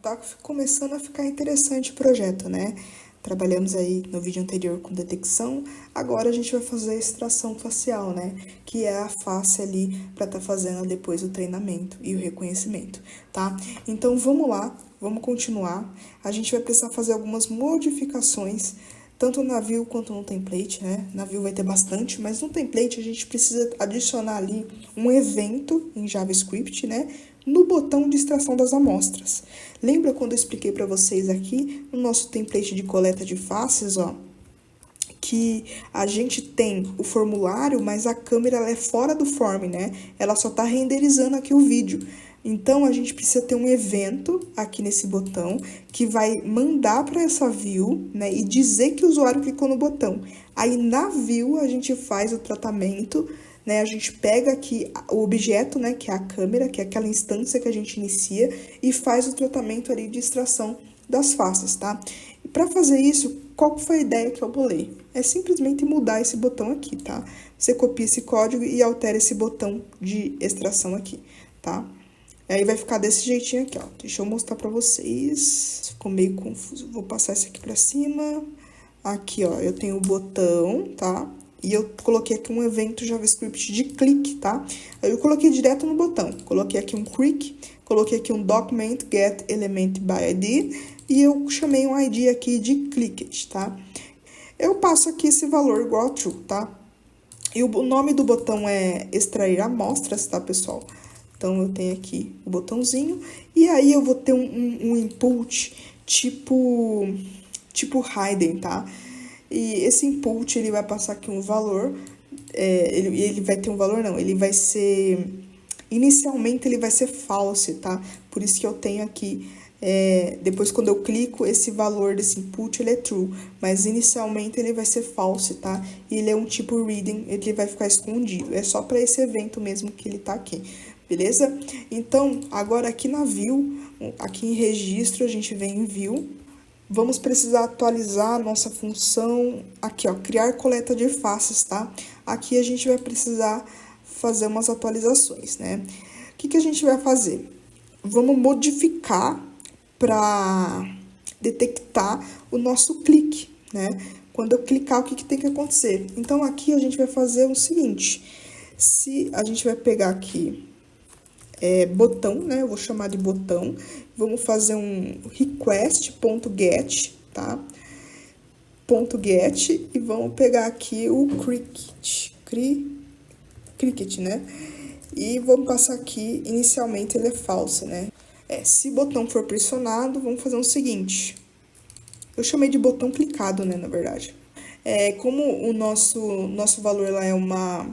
tá começando a ficar interessante o projeto, né? Trabalhamos aí no vídeo anterior com detecção, agora a gente vai fazer a extração facial, né? Que é a face ali para estar fazendo depois o treinamento e o reconhecimento, tá? Então vamos lá, vamos continuar. A gente vai precisar fazer algumas modificações, tanto na view quanto no template, né? Na view vai ter bastante, mas no template a gente precisa adicionar ali um evento em JavaScript, né? No botão de extração das amostras. Lembra quando eu expliquei para vocês aqui no nosso template de coleta de faces, ó, que a gente tem o formulário, mas a câmera ela é fora do form, né? Ela só tá renderizando aqui o vídeo. Então, a gente precisa ter um evento aqui nesse botão que vai mandar para essa view, né? E dizer que o usuário clicou no botão. Aí, na view, a gente faz o tratamento, né? A gente pega aqui o objeto, né? Que é a câmera, que é aquela instância que a gente inicia, e faz o tratamento ali de extração das faces, tá? E para fazer isso, qual foi a ideia que eu bolei? É simplesmente mudar esse botão aqui, tá? Você copia esse código e altera esse botão de extração aqui, tá? Aí vai ficar desse jeitinho aqui, ó. Deixa eu mostrar pra vocês. Ficou meio confuso. Vou passar esse aqui pra cima. Aqui, ó, eu tenho o botão, tá? E eu coloquei aqui um evento JavaScript de click, tá? Aí eu coloquei direto no botão. Coloquei aqui um click, coloquei aqui um document get element by ID e eu chamei um ID aqui de clicked, tá? Eu passo aqui esse valor igual a true, tá? E o nome do botão é extrair amostras, tá, pessoal? Então, eu tenho aqui o botãozinho. E aí, eu vou ter um input tipo hidden, tá? E esse input, ele vai passar aqui um valor. Ele vai ter um valor, não. Ele vai ser... Inicialmente, ele vai ser false, tá? Por isso que eu tenho aqui... depois, quando eu clico, esse valor desse input, ele é true. Mas, inicialmente, ele vai ser false, tá? E ele é um tipo reading, ele vai ficar escondido. É só para esse evento mesmo que ele tá aqui. Beleza? Então, agora aqui na view, aqui em registro, a gente vem em view. Vamos precisar atualizar a nossa função aqui, ó, criar coleta de faces, tá? Aqui a gente vai precisar fazer umas atualizações, né? O que a gente vai fazer? Vamos modificar para detectar o nosso clique, né? Quando eu clicar, o que tem que acontecer? Então, aqui a gente vai fazer o seguinte. Se a gente vai pegar aqui botão, né? Eu vou chamar de botão. Vamos fazer um request.get, tá? .get e vamos pegar aqui o cricket, né? E vamos passar aqui, inicialmente ele é false, né? Se o botão for pressionado, vamos fazer o seguinte. Eu chamei de botão clicado, né, na verdade. Como o nosso valor lá é uma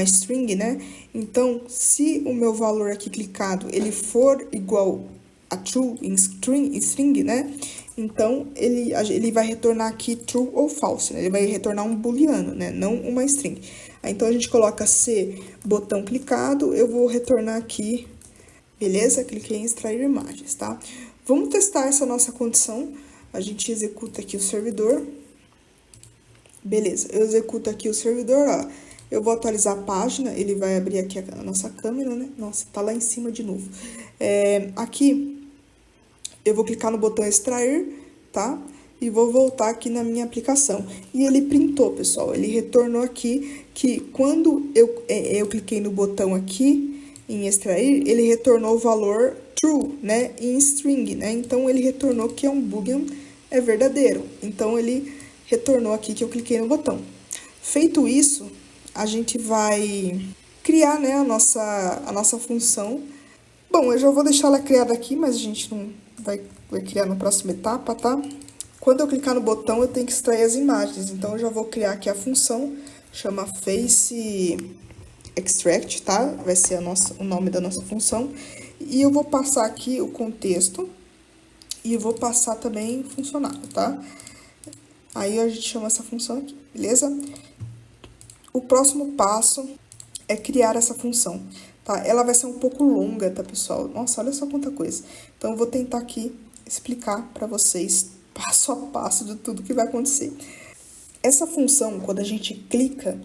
string, né? Então, se o meu valor aqui clicado, ele for igual a true em string, né? Então, ele vai retornar aqui true ou false, né? Ele vai retornar um booleano, né? Não uma string. Aí, então, a gente coloca se botão clicado, eu vou retornar aqui, beleza? Cliquei em extrair imagens, tá? Vamos testar essa nossa condição. A gente executa aqui o servidor. Beleza, eu executo aqui o servidor, ó. Eu vou atualizar a página, ele vai abrir aqui a nossa câmera, né? Nossa, tá lá em cima de novo. Aqui, eu vou clicar no botão extrair, tá? E vou voltar aqui na minha aplicação. E ele printou, pessoal. Ele retornou aqui que quando eu cliquei no botão aqui em extrair, ele retornou o valor true, né? Em string, né? Então, ele retornou que é um boolean, é verdadeiro. Então, ele retornou aqui que eu cliquei no botão. Feito isso, a gente vai criar, né, a nossa função. Bom, eu já vou deixar ela criada aqui, mas a gente não vai criar na próxima etapa, tá? Quando eu clicar no botão, eu tenho que extrair as imagens. Então, eu já vou criar aqui a função, chama face extract, tá? Vai ser o nome da nossa função. E eu vou passar aqui o contexto e eu vou passar também funcionário, tá? Aí, a gente chama essa função aqui, beleza? O próximo passo é criar essa função, tá? Ela vai ser um pouco longa, tá, pessoal? Nossa, olha só quanta coisa. Então, eu vou tentar aqui explicar para vocês, passo a passo, de tudo que vai acontecer. Essa função, quando a gente clica,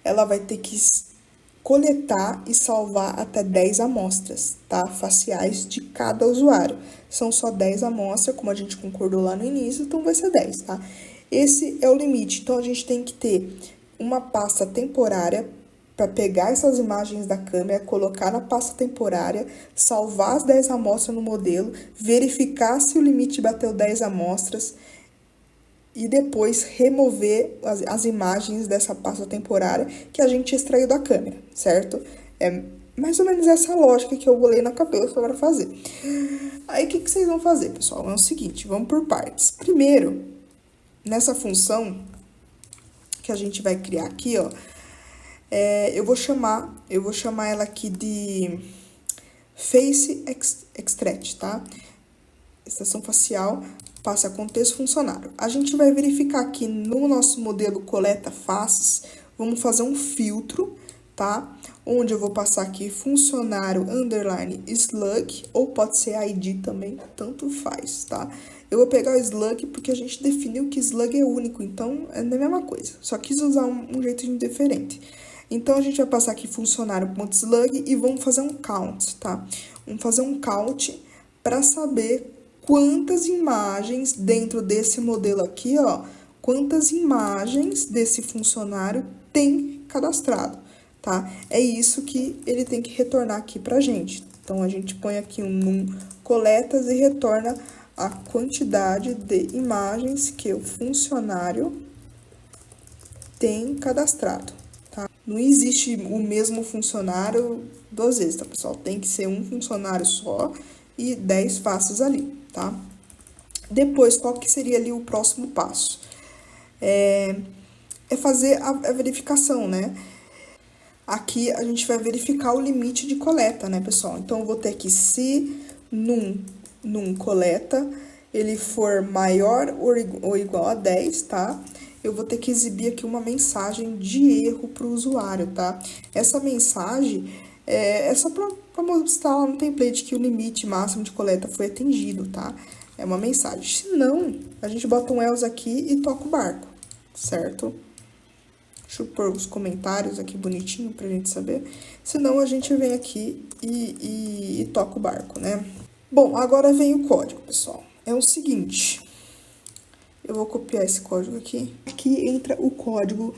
ela vai ter que coletar e salvar até 10 amostras, tá? Faciais de cada usuário. São só 10 amostras, como a gente concordou lá no início, então vai ser 10, tá? Esse é o limite, então a gente tem que ter uma pasta temporária para pegar essas imagens da câmera, colocar na pasta temporária, salvar as 10 amostras no modelo, verificar se o limite bateu 10 amostras e depois remover as imagens dessa pasta temporária que a gente extraiu da câmera, certo? É mais ou menos essa lógica que eu bolei na cabeça para fazer. Aí, o que vocês vão fazer, pessoal? É o seguinte, vamos por partes. Primeiro, nessa função que a gente vai criar aqui, ó, eu vou chamar ela aqui de Face Extract, tá? Extração facial passa contexto funcionário. A gente vai verificar aqui no nosso modelo coleta faces, vamos fazer um filtro, tá? Onde eu vou passar aqui funcionário underline slug, ou pode ser ID também, tanto faz, tá? Eu vou pegar o slug porque a gente definiu que slug é único, então é a mesma coisa. Só quis usar um jeitinho diferente. Então, a gente vai passar aqui funcionário.slug e vamos fazer um count, tá? Vamos fazer um count para saber quantas imagens dentro desse modelo aqui, ó, quantas imagens desse funcionário tem cadastrado, tá? É isso que ele tem que retornar aqui pra gente. Então, a gente põe aqui um num coletas e retorna a quantidade de imagens que o funcionário tem cadastrado, tá? Não existe o mesmo funcionário duas vezes, tá, pessoal? Tem que ser um funcionário só e 10 faces ali, tá? Depois, qual que seria ali o próximo passo? É fazer a verificação, né? Aqui a gente vai verificar o limite de coleta, né, pessoal? Então, eu vou ter aqui se num coleta ele for maior ou igual a 10, tá? Eu vou ter que exibir aqui uma mensagem de erro para o usuário, tá? Essa mensagem é só para mostrar lá no template que o limite máximo de coleta foi atingido, tá? É uma mensagem. Se não, a gente bota um else aqui e toca o barco, certo? Deixa eu pôr os comentários aqui bonitinho pra gente saber. Senão, a gente vem aqui e toca o barco, né? Bom, agora vem o código, pessoal. É o seguinte, eu vou copiar esse código aqui. Aqui entra o código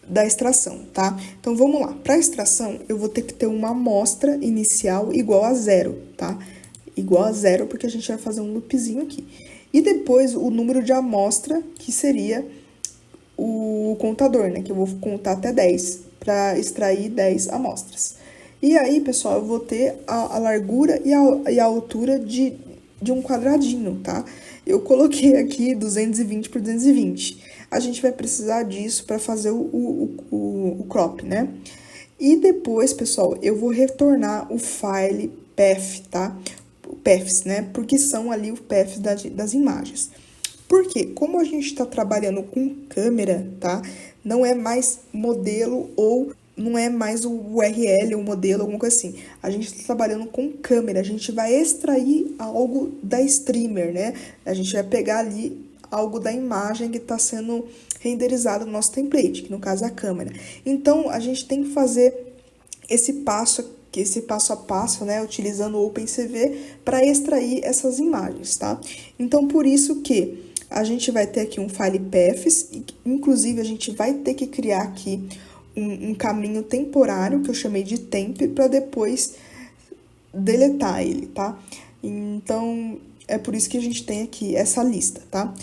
da extração, tá? Então, vamos lá. Para extração, eu vou ter que ter uma amostra inicial igual a 0, tá? Igual a 0, porque a gente vai fazer um loopzinho aqui. E depois, o número de amostra, que seria o contador, né? Que eu vou contar até 10, para extrair 10 amostras. E aí, pessoal, eu vou ter a largura e a altura de um quadradinho, tá? Eu coloquei aqui 220 por 220. A gente vai precisar disso para fazer o crop, né? E depois, pessoal, eu vou retornar o file path, tá? Paths, né? Porque são ali os paths das imagens. Porque, como a gente está trabalhando com câmera, tá? Não é mais modelo ou não é mais o URL, o modelo, alguma coisa assim. A gente está trabalhando com câmera, a gente vai extrair algo da streamer, né? A gente vai pegar ali algo da imagem que está sendo renderizado no nosso template, que no caso é a câmera. Então, a gente tem que fazer esse passo a passo, né, utilizando o OpenCV para extrair essas imagens, tá? Então, por isso que a gente vai ter aqui um file paths, inclusive a gente vai ter que criar aqui um caminho temporário, que eu chamei de temp, para depois deletar ele, tá? Então, é por isso que a gente tem aqui essa lista, tá?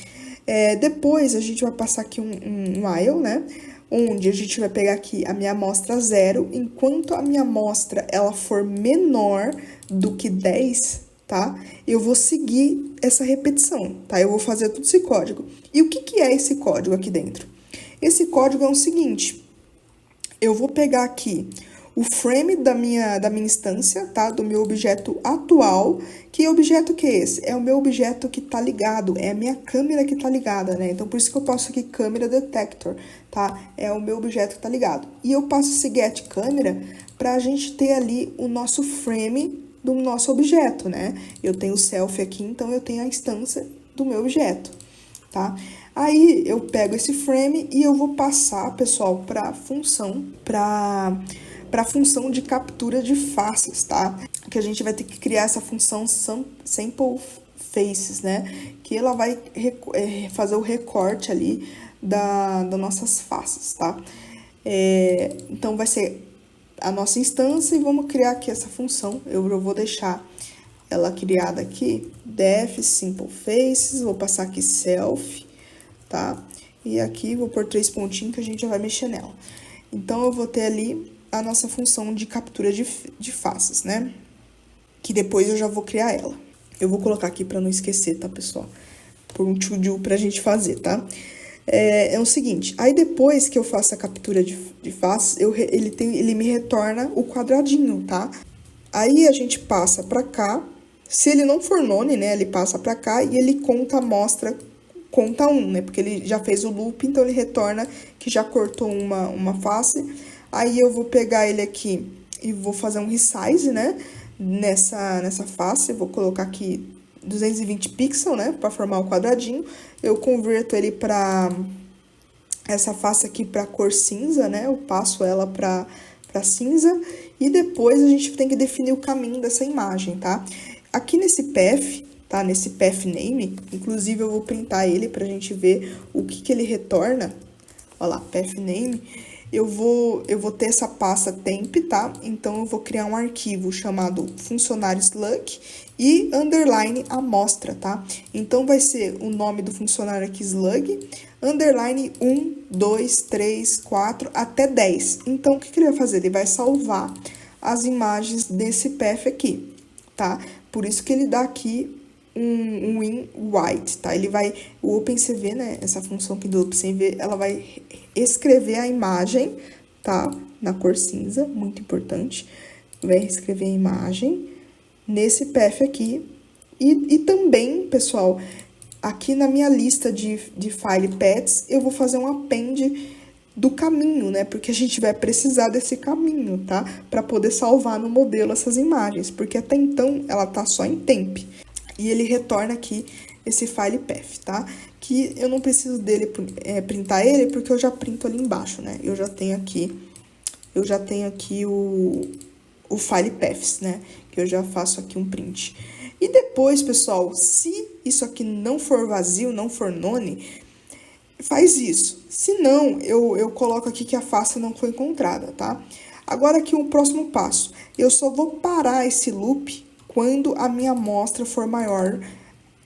Depois, a gente vai passar aqui um while, né? Onde a gente vai pegar aqui a minha amostra 0, enquanto a minha amostra ela for menor do que 10, tá? Eu vou seguir essa repetição, tá? Eu vou fazer todo esse código. E o que é esse código aqui dentro? Esse código é o seguinte, eu vou pegar aqui o frame da minha instância, tá? Do meu objeto atual. Que objeto que é esse? É o meu objeto que tá ligado, é a minha câmera que tá ligada, né? Então, por isso que eu passo aqui câmera detector, tá? É o meu objeto que tá ligado. E eu passo esse get câmera pra gente ter ali o nosso frame do nosso objeto, né? Eu tenho o selfie aqui, então eu tenho a instância do meu objeto. tá? Aí, eu pego esse frame e eu vou passar, pessoal, para função de captura de faces, tá? Que a gente vai ter que criar essa função sample faces, né? Que ela vai fazer o recorte ali das nossas faces, tá? Então, vai ser a nossa instância e vamos criar aqui essa função. Eu vou deixar ela criada aqui, def simple faces, vou passar aqui self, tá? E aqui vou pôr 3 pontinhos que a gente já vai mexer nela. Então, eu vou ter ali a nossa função de captura de faces, né? Que depois eu já vou criar ela. Eu vou colocar aqui para não esquecer, tá, pessoal? Por um to-do pra gente fazer, tá? É o seguinte, aí depois que eu faço a captura de faces, ele me retorna o quadradinho, tá? Aí a gente passa pra cá, se ele não for none, né, ele passa pra cá e ele conta a amostra, conta 1, né, porque ele já fez o loop, então ele retorna que já cortou uma face. Aí eu vou pegar ele aqui e vou fazer um resize, né, nessa face, vou colocar aqui 220 pixels, né, para formar o quadradinho. Eu converto ele para essa face aqui para cor cinza, né, eu passo ela para cinza e depois a gente tem que definir o caminho dessa imagem, tá? Aqui nesse path, tá, nesse path name, inclusive eu vou printar ele pra gente ver o que ele retorna. Olha lá, path name. Eu vou ter essa pasta temp, tá? Então, eu vou criar um arquivo chamado funcionário slug e underline amostra, tá? Então, vai ser o nome do funcionário aqui, slug, underline 1, 2, 3, 4, até 10. Então, o que ele vai fazer? Ele vai salvar as imagens desse path aqui, tá? Por isso que ele dá aqui um in white, tá? Ele vai, o OpenCV, né, essa função aqui do OpenCV, ela vai escrever a imagem, tá? Na cor cinza, muito importante. Vai escrever a imagem nesse path aqui. E também, pessoal, aqui na minha lista de file paths, eu vou fazer um append do caminho, né? Porque a gente vai precisar desse caminho, tá? Para poder salvar no modelo essas imagens, porque até então ela tá só em temp. E ele retorna aqui esse file path, tá? Que eu não preciso dele printar ele, porque eu já printo ali embaixo, né? Eu já tenho aqui o file paths, né? Que eu já faço aqui um print. E depois, pessoal, se isso aqui não for vazio, não for none, faz isso. Se não, eu coloco aqui que a face não foi encontrada, tá? Agora aqui o próximo passo. Eu só vou parar esse loop quando a minha amostra for maior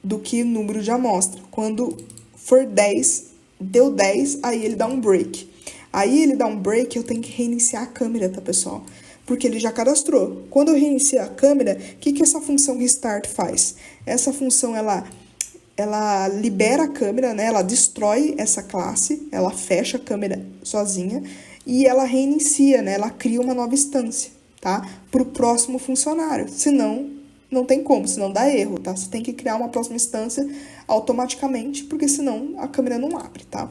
do que o número de amostra. Quando for 10, deu 10, aí ele dá um break. Aí ele dá um break, eu tenho que reiniciar a câmera, tá, pessoal? Porque ele já cadastrou. Quando eu reinicio a câmera, o que essa função restart faz? Essa função, ela libera a câmera, né? Ela destrói essa classe, ela fecha a câmera sozinha e ela reinicia, né? Ela cria uma nova instância, tá? Para o próximo funcionário. Senão, não tem como, senão dá erro, tá? Você tem que criar uma próxima instância automaticamente, porque senão a câmera não abre, tá?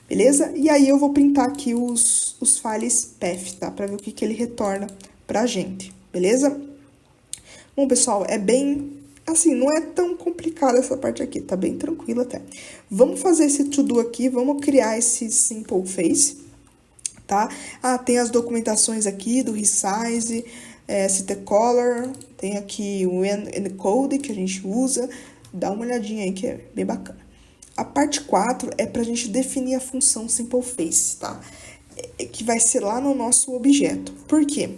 Beleza? E aí eu vou printar aqui os files path, tá? Para ver o que ele retorna pra gente, beleza? Bom, pessoal, é bem... Assim, não é tão complicado essa parte aqui, tá bem tranquilo até. Vamos fazer esse to-do aqui, vamos criar esse simple face, tá? Ah, tem as documentações aqui do resize, CTcolor, tem aqui o encode que a gente usa, dá uma olhadinha aí que é bem bacana. A parte 4 é pra gente definir a função simple face, tá? Que vai ser lá no nosso objeto. Por quê?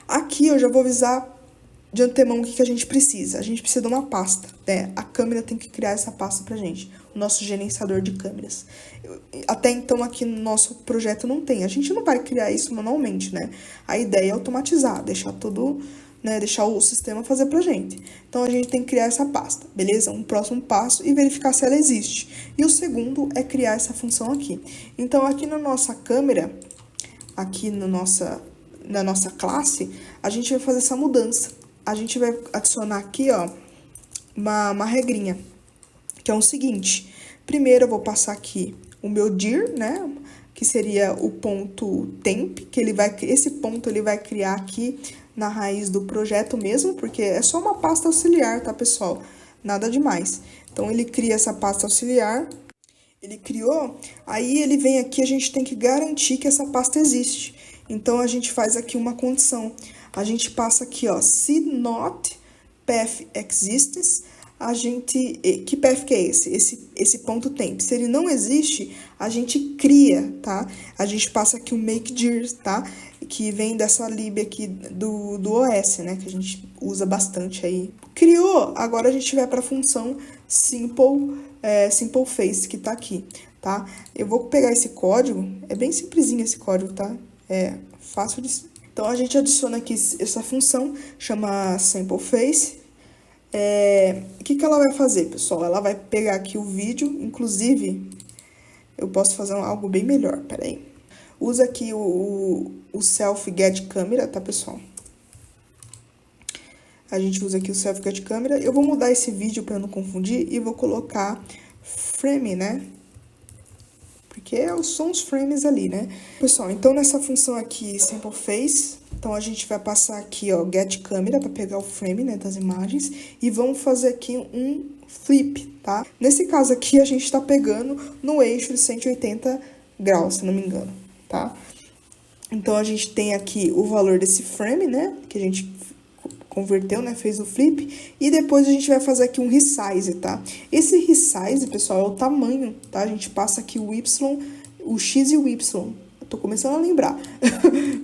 Aqui eu já vou avisar de antemão o que a gente precisa. A gente precisa de uma pasta, né? A câmera tem que criar essa pasta pra gente, o nosso gerenciador de câmeras. Até então, aqui no nosso projeto não tem. A gente não vai criar isso manualmente, né? A ideia é automatizar, deixar tudo, né? Deixar o sistema fazer pra gente. Então, a gente tem que criar essa pasta, beleza? Um próximo passo e verificar se ela existe. E o segundo é criar essa função aqui. Então, aqui na nossa câmera, aqui na nossa classe, a gente vai fazer essa mudança. A gente vai adicionar aqui, ó, uma regrinha, que é o seguinte. Primeiro, eu vou passar aqui o meu dir, né, que seria o ponto temp, que esse ponto ele vai criar aqui na raiz do projeto mesmo, porque é só uma pasta auxiliar, tá, pessoal? nada demais. Então, ele cria essa pasta auxiliar, ele criou, aí ele vem aqui, a gente tem que garantir que essa pasta existe. Então, a gente faz aqui uma condição. A gente passa aqui, ó, se not path exists, a gente... Que path que é esse? Esse ponto temp. Se ele não existe, a gente cria, tá? A gente passa aqui o make dir, tá? Que vem dessa lib aqui do OS, né? Que a gente usa bastante aí. Criou, agora a gente vai para a função simple face, que tá aqui, tá? Eu vou pegar esse código, é bem simplesinho esse código, tá? É fácil de... Então, a gente adiciona aqui essa função, chama simple face. O que ela vai fazer, pessoal? Ela vai pegar aqui o vídeo, inclusive, eu posso fazer algo bem melhor, peraí. Usa aqui o self get camera, tá, pessoal? A gente usa aqui o self get camera. Eu vou mudar esse vídeo para não confundir e vou colocar frame, né? Porque são os frames ali, né? Pessoal, então nessa função aqui, simple face, então a gente vai passar aqui, ó, get camera para pegar o frame, né, das imagens, e vamos fazer aqui um flip, tá? Nesse caso aqui, a gente tá pegando no eixo de 180 graus, se não me engano, tá? Então, a gente tem aqui o valor desse frame, né, que a gente converteu, né, fez o flip, e depois a gente vai fazer aqui um resize, tá? Esse resize, pessoal, é o tamanho, tá? A gente passa aqui o Y, o X e o Y. Eu tô começando a lembrar.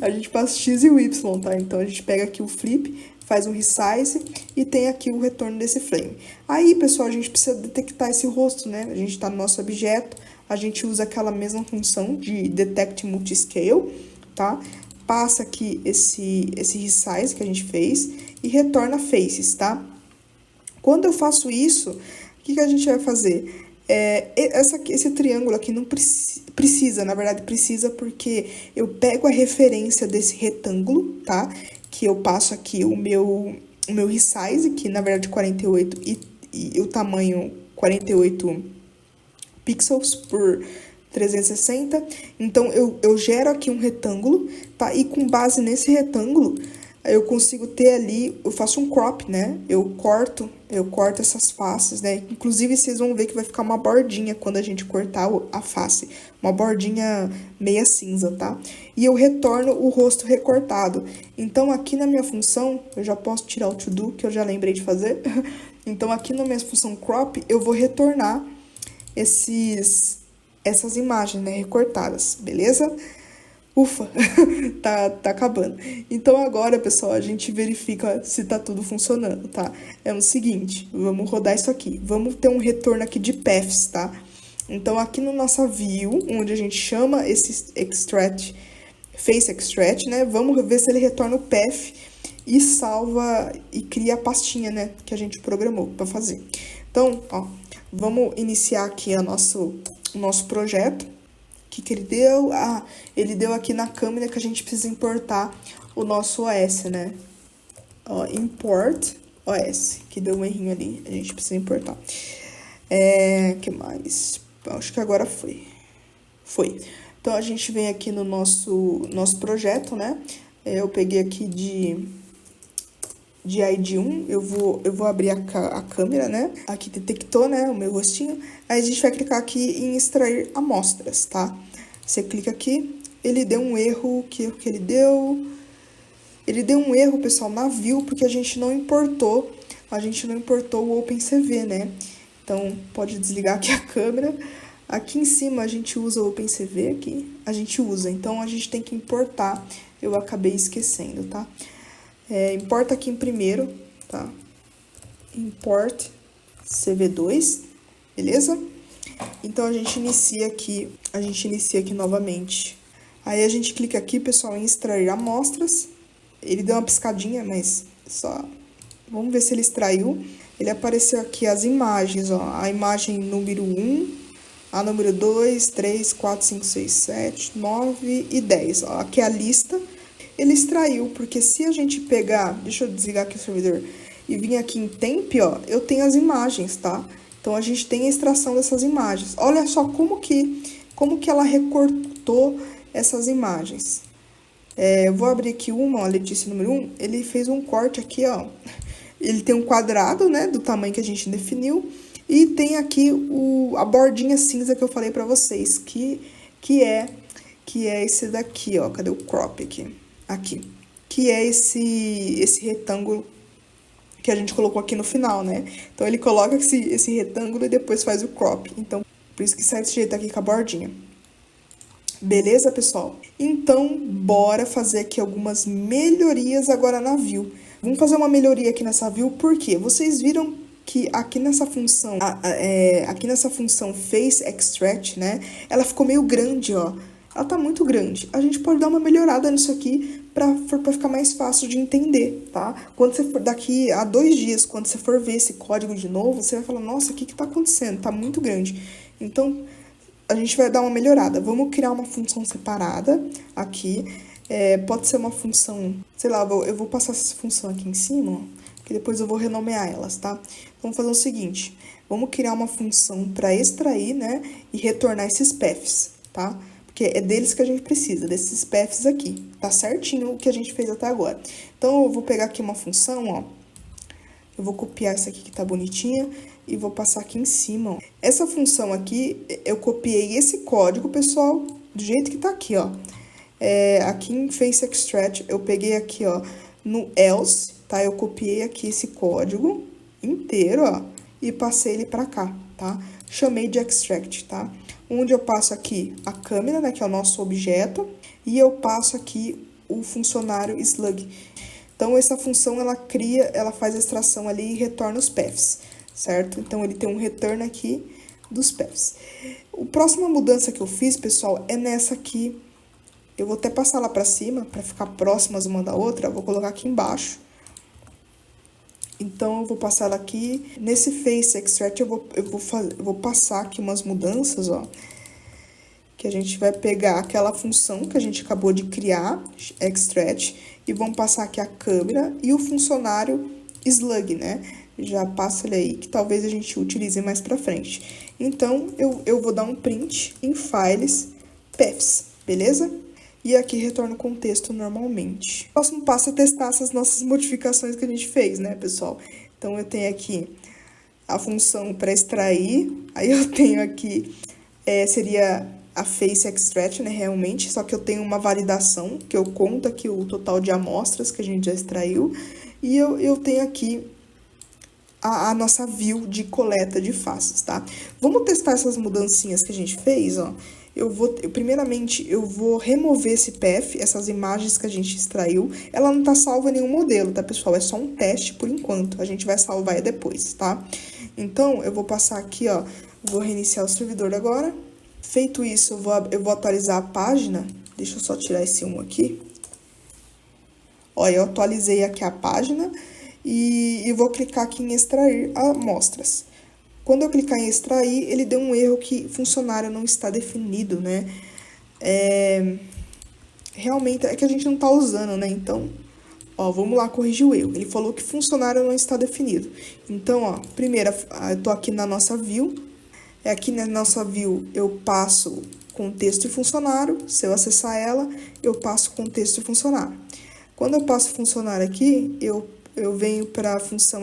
A gente passa o X e o Y, tá? Então, a gente pega aqui o flip, faz um resize e tem aqui o retorno desse frame. Aí, pessoal, a gente precisa detectar esse rosto, né? A gente tá no nosso objeto, a gente usa aquela mesma função de detect multiscale, tá? Passa aqui esse resize que a gente fez e retorna faces, tá? Quando eu faço isso, o que a gente vai fazer? Esse triângulo aqui não precisa, na verdade precisa porque eu pego a referência desse retângulo, tá? Que eu passo aqui o meu resize, que na verdade 48 e o tamanho 48 pixels por 360. Então, eu gero aqui um retângulo, tá? E com base nesse retângulo, eu consigo ter ali, eu faço um crop, né? Eu corto essas faces, né? Inclusive, vocês vão ver que vai ficar uma bordinha quando a gente cortar a face. Uma bordinha meia cinza, tá? E eu retorno o rosto recortado. Então, aqui na minha função, eu já posso tirar o to do, que eu já lembrei de fazer. Então, aqui na minha função crop, eu vou retornar essas imagens, né, recortadas, beleza? Ufa, tá acabando. Então, agora, pessoal, a gente verifica se tá tudo funcionando, tá? É o seguinte, vamos rodar isso aqui. Vamos ter um retorno aqui de paths, tá? Então, aqui no nossa view, onde a gente chama esse extract, face extract, né? Vamos ver se ele retorna o path e salva e cria a pastinha, né? Que a gente programou para fazer. Então, ó, vamos iniciar aqui o nosso projeto. O que ele deu? Ah, ele deu aqui na câmera que a gente precisa importar o nosso OS, né? Ó, import OS, que deu um errinho ali, a gente precisa importar. Que mais? Acho que agora foi. Foi. Então, a gente vem aqui no nosso projeto, né? Eu peguei aqui de ID1, eu vou abrir a câmera, né? Aqui detectou, né, o meu rostinho. Aí a gente vai clicar aqui em extrair amostras, tá? Você clica aqui, ele deu um erro, que ele deu? Ele deu um erro, pessoal, na view, porque a gente não importou o OpenCV, né? Então, pode desligar aqui a câmera. Aqui em cima a gente usa o OpenCV aqui, então a gente tem que importar, eu acabei esquecendo, tá? Importa aqui em primeiro, tá? Import CV2, beleza? Então, a gente inicia aqui novamente. Aí, a gente clica aqui, pessoal, em extrair amostras. Ele deu uma piscadinha, mas só... Vamos ver se ele extraiu. Ele apareceu aqui as imagens, ó. A imagem número 1, a número 2, 3, 4, 5, 6, 7, 9 e 10. Ó, aqui é a lista. Ele extraiu, porque se a gente pegar... Deixa eu desligar aqui o servidor. E vir aqui em temp, ó, eu tenho as imagens, tá? Então, a gente tem a extração dessas imagens. Olha só como que ela recortou essas imagens. Eu vou abrir aqui uma, ó, Letícia número 1. Ele fez um corte aqui, ó. ele tem um quadrado, né, do tamanho que a gente definiu, e tem aqui a bordinha cinza que eu falei pra vocês, que é esse daqui, ó, cadê o crop aqui? Aqui, que é esse retângulo que a gente colocou aqui no final, né? Então, ele coloca esse retângulo e depois faz o crop. Então, por isso que sai desse jeito aqui com a bordinha. Beleza, pessoal? Então, bora fazer aqui algumas melhorias agora na view. Vamos fazer uma melhoria aqui nessa view, por quê? Vocês viram que aqui nessa função, Face Extract, né? Ela ficou meio grande, ó. Ela tá muito grande. A gente pode dar uma melhorada nisso aqui pra ficar mais fácil de entender, tá? Quando você for, daqui a 2 dias, quando você for ver esse código de novo, você vai falar, nossa, o que que tá acontecendo? Tá muito grande. Então, a gente vai dar uma melhorada. Vamos criar uma função separada aqui. Pode ser uma função, sei lá, eu vou passar essa função aqui em cima, ó, que depois eu vou renomear elas, tá? Vamos fazer o seguinte, vamos criar uma função para extrair, né, e retornar esses paths, tá? Porque é deles que a gente precisa, desses paths aqui, tá certinho o que a gente fez até agora. Então, eu vou pegar aqui uma função, ó, eu vou copiar essa aqui que tá bonitinha e vou passar aqui em cima, ó. Essa função aqui, eu copiei esse código, pessoal, do jeito que tá aqui, ó. Aqui em Face Extract, eu peguei aqui, ó, no else, tá? Eu copiei aqui esse código inteiro, ó, e passei ele pra cá, tá? Chamei de extract, tá? Onde eu passo aqui a câmera, né, que é o nosso objeto, e eu passo aqui o funcionário slug. Então, essa função, ela faz a extração ali e retorna os paths, certo? Então, ele tem um return aqui dos paths. A próxima mudança que eu fiz, pessoal, é nessa aqui. Eu vou até passar lá pra cima, pra ficar próximas uma da outra, eu vou colocar aqui embaixo. Então, eu vou passar ela aqui. Nesse Face Extract, eu vou passar aqui umas mudanças, ó. Que a gente vai pegar aquela função que a gente acabou de criar, Extract, e vamos passar aqui a câmera e o funcionário slug, né? Já passa ele aí, que talvez a gente utilize mais pra frente. Então, eu vou dar um print em files paths, beleza? E aqui retorna o contexto normalmente. O próximo passo é testar essas nossas modificações que a gente fez, né, pessoal? Então, eu tenho aqui a função para extrair, aí eu tenho aqui, seria a Face Extract, né, realmente, só que eu tenho uma validação, que eu conto aqui o total de amostras que a gente já extraiu, e eu tenho aqui a nossa view de coleta de faces, tá? Vamos testar essas mudancinhas que a gente fez, ó. Primeiramente, eu vou remover esse path, essas imagens que a gente extraiu. Ela não tá salva em nenhum modelo, tá, pessoal? É só um teste por enquanto. A gente vai salvar depois, tá? Então, eu vou passar aqui, ó. Vou reiniciar o servidor agora. Feito isso, eu vou atualizar a página. Deixa eu só tirar esse 1 aqui. Ó, eu atualizei aqui a página e vou clicar aqui em extrair amostras. Quando eu clicar em extrair, ele deu um erro que funcionário não está definido, né? Realmente é que a gente não tá usando, né? Então, ó, vamos lá corrigir o erro. Ele falou que funcionário não está definido. Então, ó, primeiro, eu tô aqui na nossa view. Aqui na nossa view, eu passo contexto e funcionário. Se eu acessar ela, eu passo contexto e funcionário. Quando eu passo funcionário aqui, eu venho para a função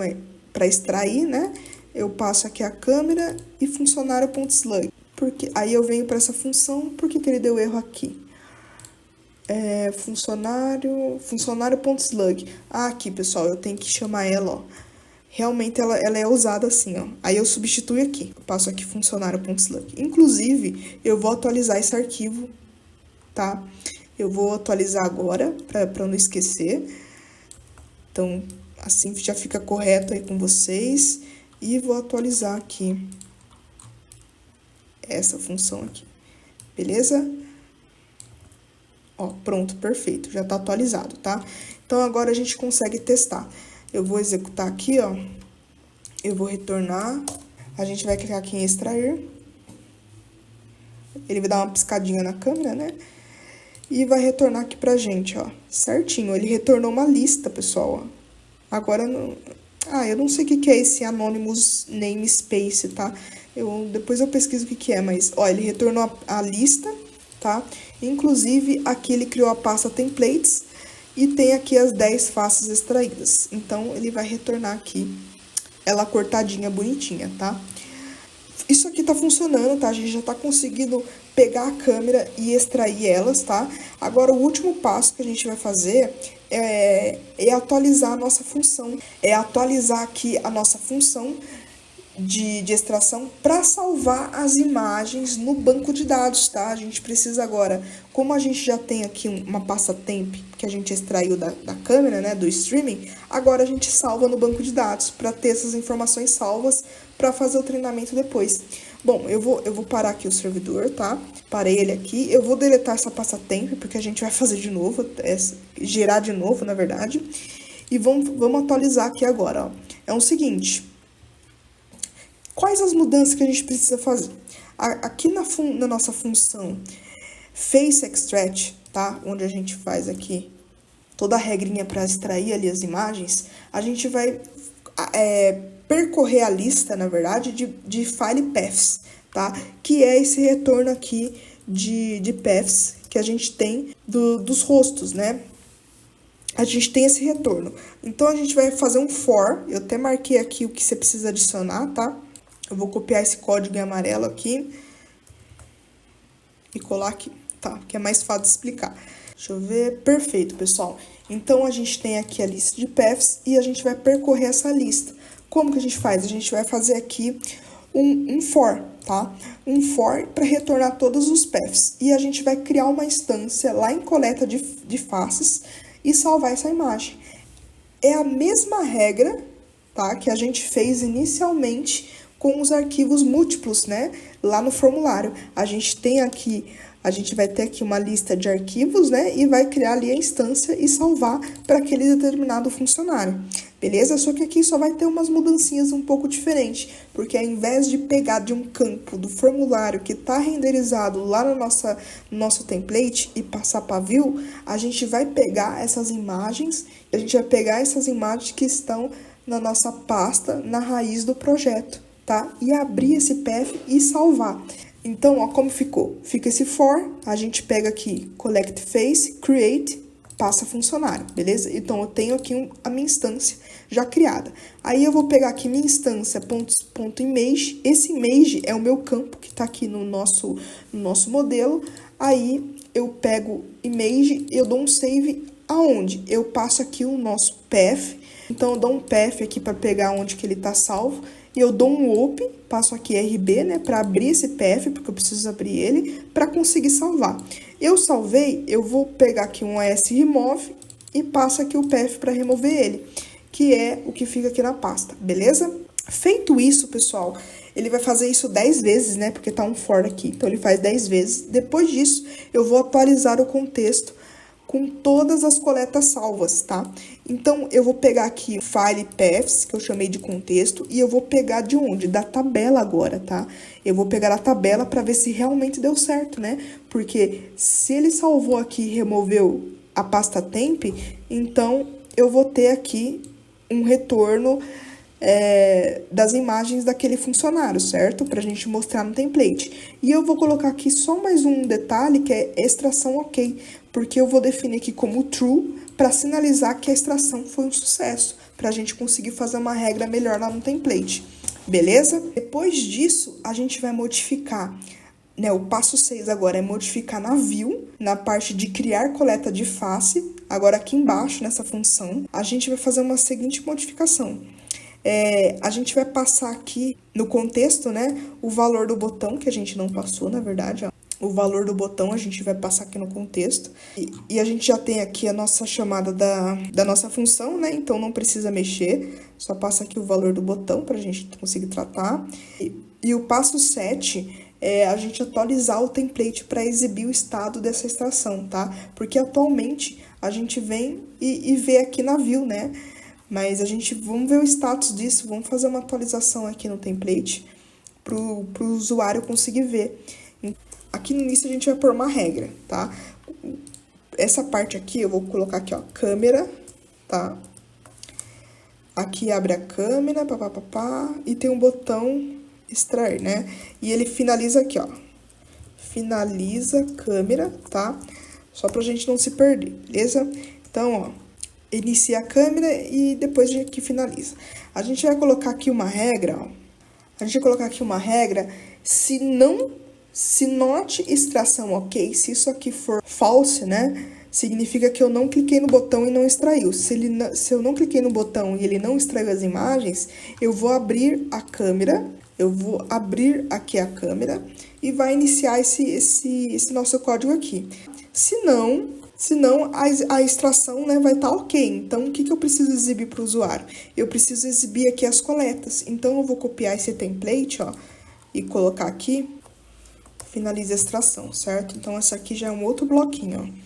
para extrair, né? Eu passo aqui a câmera e funcionário.slug. Aí eu venho para essa função, por que ele deu erro aqui? Funcionário.slug. Aqui, pessoal, eu tenho que chamar ela, ó. Realmente ela é usada assim, ó. Aí eu substituo aqui. Eu passo aqui funcionário.slug. Inclusive, eu vou atualizar esse arquivo, tá? Eu vou atualizar agora, para não esquecer. Então, assim já fica correto aí com vocês. E vou atualizar aqui essa função aqui, beleza? Ó, pronto, perfeito, já tá atualizado, tá? Então, agora a gente consegue testar. Eu vou executar aqui, ó, eu vou retornar, a gente vai clicar aqui em extrair. Ele vai dar uma piscadinha na câmera, né? E vai retornar aqui pra gente, ó, certinho. Ele retornou uma lista, pessoal, ó. Agora, eu não sei o que é esse Anonymous Namespace, tá? Depois eu pesquiso o que é, mas, ó, ele retornou a lista, tá? Inclusive, aqui ele criou a pasta templates, e tem aqui as 10 faces extraídas. Então, ele vai retornar aqui ela cortadinha, bonitinha, tá? Isso aqui tá funcionando, tá? A gente já tá conseguindo pegar a câmera e extrair elas, tá? Agora, o último passo que a gente vai fazer é atualizar a nossa função. É atualizar aqui a nossa função de extração para salvar as imagens no banco de dados, tá? A gente precisa agora, como a gente já tem aqui uma pasta temp que a gente extraiu da câmera, né, do streaming, agora a gente salva no banco de dados para ter essas informações salvas para fazer o treinamento depois. Bom, eu vou parar aqui o servidor, tá? Parei ele aqui. Eu vou deletar essa pasta temp porque a gente vai fazer de novo, gerar de novo, na verdade. E vamos atualizar aqui agora, ó. É o seguinte. Quais as mudanças que a gente precisa fazer? Aqui na nossa função Face Extract, tá? Onde a gente faz aqui toda a regrinha para extrair ali as imagens, a gente vai percorrer a lista, na verdade, de file paths, tá? Que é esse retorno aqui de paths que a gente tem dos rostos, né? A gente tem esse retorno. Então, a gente vai fazer um for. Eu até marquei aqui o que você precisa adicionar, tá? Eu vou copiar esse código em amarelo aqui e colar aqui, tá? Que é mais fácil de explicar. Deixa eu ver. Perfeito, pessoal. Então, a gente tem aqui a lista de paths e a gente vai percorrer essa lista. Como que a gente faz? A gente vai fazer aqui um for, tá? Um for para retornar todos os paths. E a gente vai criar uma instância lá em coleta de faces e salvar essa imagem. É a mesma regra, tá? Que a gente fez inicialmente com os arquivos múltiplos, né? Lá no formulário. A gente vai ter aqui uma lista de arquivos, né? E vai criar ali a instância e salvar para aquele determinado funcionário. Beleza? Só que aqui só vai ter umas mudancinhas um pouco diferentes, porque ao invés de pegar de um campo do formulário que está renderizado lá no nosso template e passar para view, a gente vai pegar essas imagens que estão na nossa pasta, na raiz do projeto, tá? E abrir esse path e salvar. Então, ó, como ficou? Fica esse for, a gente pega aqui collect face, create, passa funcionário, beleza? Então, eu tenho aqui a minha instância já criada. Aí, eu vou pegar aqui minha instância ponto image. Esse image é o meu campo que tá aqui no nosso modelo. Aí, eu pego image, eu dou um save aonde? Eu passo aqui o nosso path. Então, eu dou um path aqui para pegar onde que ele tá salvo. E eu dou um op, passo aqui RB, né, para abrir esse path, porque eu preciso abrir ele, para conseguir salvar. Eu salvei, eu vou pegar aqui um AS remove e passo aqui o path para remover ele, que é o que fica aqui na pasta, beleza? Feito isso, pessoal, ele vai fazer isso 10 vezes, né, porque tá um for aqui, então ele faz 10 vezes. Depois disso, eu vou atualizar o contexto com todas as coletas salvas, tá? Então, eu vou pegar aqui o file paths, que eu chamei de contexto, e eu vou pegar de onde? Da tabela agora, tá? Eu vou pegar a tabela para ver se realmente deu certo, né? Porque se ele salvou aqui e removeu a pasta temp, então eu vou ter aqui um retorno das imagens daquele funcionário, certo? Pra gente mostrar no template. E eu vou colocar aqui só mais um detalhe, que é extração ok, porque eu vou definir aqui como true para sinalizar que a extração foi um sucesso, pra gente conseguir fazer uma regra melhor lá no template, beleza? Depois disso, a gente vai modificar, né? O passo 6 agora é modificar na view, na parte de criar coleta de face. Agora aqui embaixo, nessa função, a gente vai fazer uma seguinte modificação. A gente vai passar aqui no contexto, né, o valor do botão, que a gente não passou, na verdade, ó. O valor do botão a gente vai passar aqui no contexto. E a gente já tem aqui a nossa chamada da nossa função, né, então não precisa mexer, só passa aqui o valor do botão para a gente conseguir tratar. E o passo 7 é a gente atualizar o template para exibir o estado dessa extração, tá? Porque atualmente a gente vem e vê aqui na view, né? Mas vamos ver o status disso, vamos fazer uma atualização aqui no template pro usuário conseguir ver. Aqui no início a gente vai pôr uma regra, tá? Essa parte aqui eu vou colocar aqui, ó, câmera, tá? Aqui abre a câmera, papapá, e tem um botão extrair, né? E ele finaliza aqui, ó. Finaliza câmera, tá? Só pra gente não se perder, beleza? Então, ó, inicia a câmera e depois que finaliza. A gente vai colocar aqui uma regra, ó. A gente vai colocar aqui uma regra, se note extração ok, se isso aqui for false, né? Significa que eu não cliquei no botão e não extraiu. Se eu não cliquei no botão e ele não extraiu as imagens, eu vou abrir a câmera, eu vou abrir aqui a câmera e vai iniciar esse nosso código aqui. Se não, a extração, né, vai estar ok. Então, o que eu preciso exibir para o usuário? Eu preciso exibir aqui as coletas. Então, eu vou copiar esse template, ó, e colocar aqui, finaliza a extração, certo? Então, essa aqui já é um outro bloquinho, ó.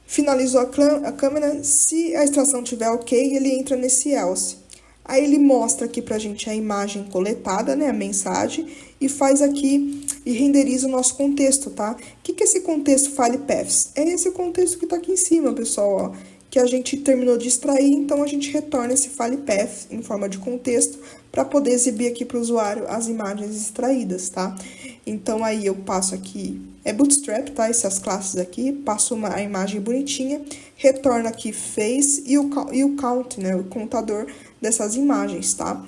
Finalizou a câmera, se a extração tiver ok, ele entra nesse else. Aí ele mostra aqui pra gente a imagem coletada, né, a mensagem, e faz aqui e renderiza o nosso contexto, tá? O que é esse contexto file paths? É esse contexto que tá aqui em cima, pessoal, ó, que a gente terminou de extrair, então a gente retorna esse file path em forma de contexto para poder exibir aqui para o usuário as imagens extraídas, tá? Então aí eu passo aqui, é Bootstrap, tá? Essas classes aqui, passo a imagem bonitinha, retorno aqui face e o count, né? O contador dessas imagens, tá?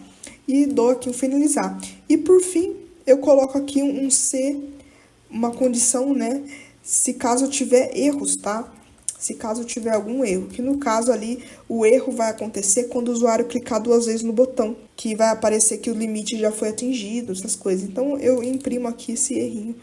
E dou aqui um finalizar. E por fim, eu coloco aqui um C, uma condição, né? Se caso tiver erros, tá? Se caso tiver algum erro, que no caso ali, o erro vai acontecer quando o usuário clicar 2 vezes no botão, que vai aparecer que o limite já foi atingido, essas coisas. Então, eu imprimo aqui esse errinho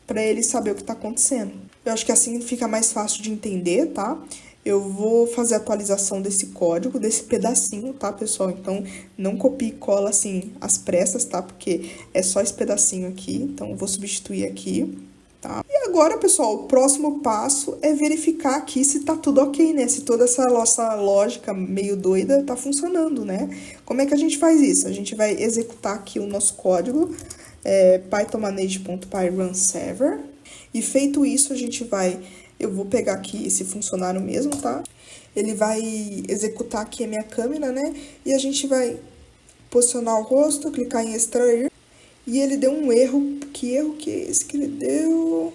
para ele saber o que está acontecendo. Eu acho que assim fica mais fácil de entender, tá? Eu vou fazer a atualização desse código, desse pedacinho, tá, pessoal? Então, não copie e cola, assim, às pressas, tá? Porque é só esse pedacinho aqui, então eu vou substituir aqui. Tá? E agora, pessoal, o próximo passo é verificar aqui se tá tudo ok, né? Se toda essa nossa lógica meio doida tá funcionando, né? Como é que a gente faz isso? A gente vai executar aqui o nosso código, pythonmanage.py run server. E feito isso, eu vou pegar aqui esse funcionário mesmo, tá? Ele vai executar aqui a minha câmera, né? E a gente vai posicionar o rosto, clicar em extrair. E ele deu um erro. Que erro que é esse que ele deu?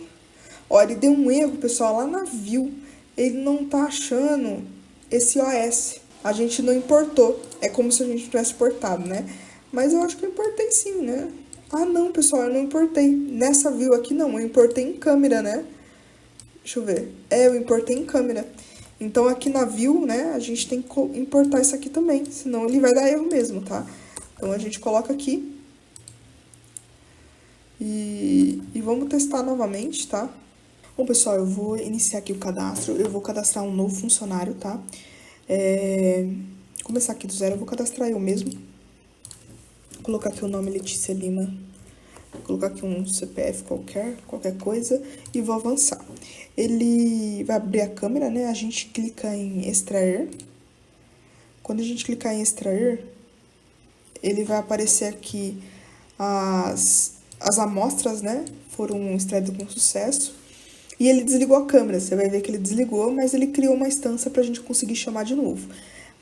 Ó, ele deu um erro, pessoal, lá na view. Ele não tá achando esse OS. A gente não importou. É como se a gente tivesse importado, né? Mas eu acho que eu importei sim, né? Ah, não, pessoal, eu não importei. Nessa view aqui, não. Eu importei em câmera, né? Deixa eu ver. Eu importei em câmera. Então, aqui na view, né, a gente tem que importar isso aqui também. Senão, ele vai dar erro mesmo, tá? Então, a gente coloca aqui. E vamos testar novamente, tá? Bom, pessoal, eu vou iniciar aqui o cadastro. Eu vou cadastrar um novo funcionário, tá? Começar aqui do zero, eu vou cadastrar eu mesmo. Vou colocar aqui o nome Letícia Lima. Vou colocar aqui um CPF qualquer coisa. E vou avançar. Ele vai abrir a câmera, né? A gente clica em extrair. Quando a gente clicar em extrair, ele vai aparecer aqui as amostras, né, foram extraídas com sucesso. E ele desligou a câmera, você vai ver que ele desligou, mas ele criou uma instância pra gente conseguir chamar de novo.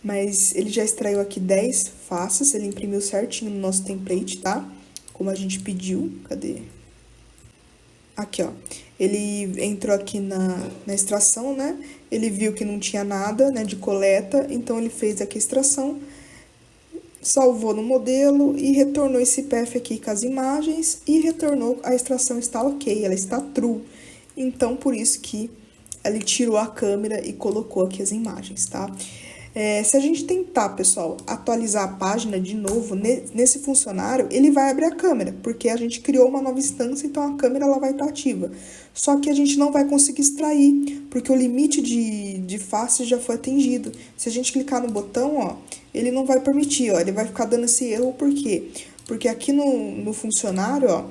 Mas ele já extraiu aqui 10 faces, ele imprimiu certinho no nosso template, tá? Como a gente pediu, cadê? Aqui, ó. Ele entrou aqui na extração, né? Ele viu que não tinha nada, né, de coleta, então ele fez aqui a extração, salvou no modelo e retornou esse path aqui com as imagens e retornou a extração está ok, ela está true. Então, por isso que ele tirou a câmera e colocou aqui as imagens, tá? Se a gente tentar, pessoal, atualizar a página de novo nesse funcionário, ele vai abrir a câmera, porque a gente criou uma nova instância, então a câmera ela vai estar ativa. Só que a gente não vai conseguir extrair, porque o limite de faces já foi atingido. Se a gente clicar no botão, ó, ele não vai permitir, ó, ele vai ficar dando esse erro, por quê? Porque aqui no funcionário, ó,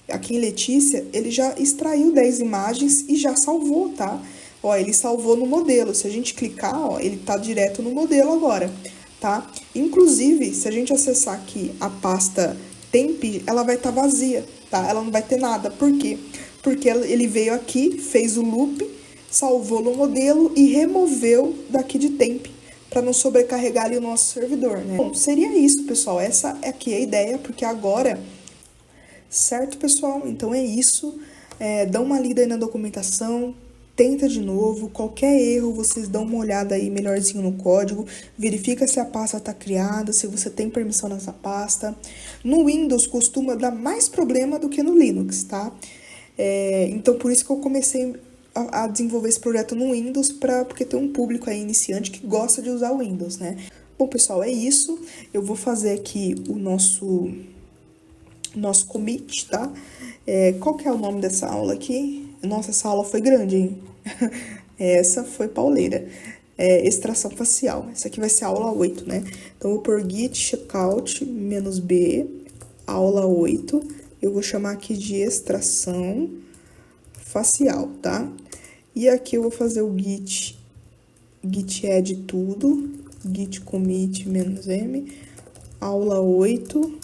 aqui em Letícia, ele já extraiu 10 imagens e já salvou, tá? Ó, ele salvou no modelo. Se a gente clicar, ó, ele tá direto no modelo agora, tá? Inclusive, se a gente acessar aqui a pasta temp, ela vai estar vazia, tá? Ela não vai ter nada. Por quê? Porque ele veio aqui, fez o loop, salvou no modelo e removeu daqui de temp, para não sobrecarregar ali o nosso servidor, né? Bom, seria isso, pessoal. Essa aqui é a ideia, porque agora... Certo, pessoal? Então é isso. Dá uma lida aí na documentação. tenta de novo, qualquer erro vocês dão uma olhada aí melhorzinho no código, verifica se a pasta está criada, se você tem permissão nessa pasta. No Windows costuma dar mais problema do que no Linux, tá? Então por isso que eu comecei a desenvolver esse projeto no Windows, porque tem um público aí iniciante que gosta de usar o Windows, né? Bom, pessoal, é isso. Eu vou fazer aqui o nosso commit, tá? Qual que é o nome dessa aula aqui? Nossa, essa aula foi grande, hein? Essa foi pauleira. Extração facial. Essa aqui vai ser a aula 8, né? Então, eu vou por git checkout -b, aula 8. Eu vou chamar aqui de extração facial, tá? E aqui eu vou fazer o git add tudo, git commit -m, aula 8.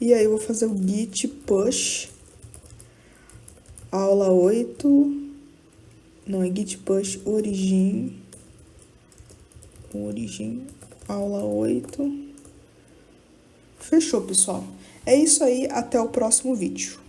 E aí eu vou fazer o git push, aula 8, não, é git push origin, aula 8. Fechou, pessoal. É isso aí, até o próximo vídeo.